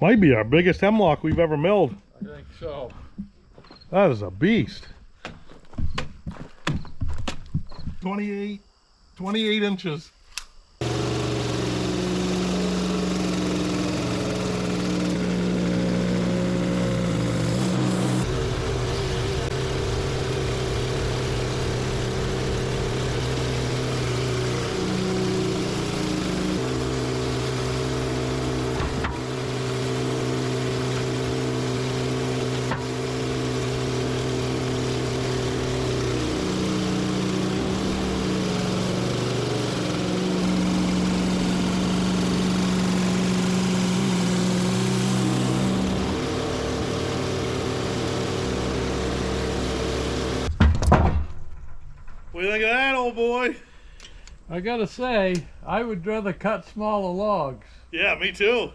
Might be our biggest hemlock we've ever milled. I think so. That is a beast. 28 inches. What do you think of that, old boy? I gotta say, I would rather cut smaller logs. Yeah, me too.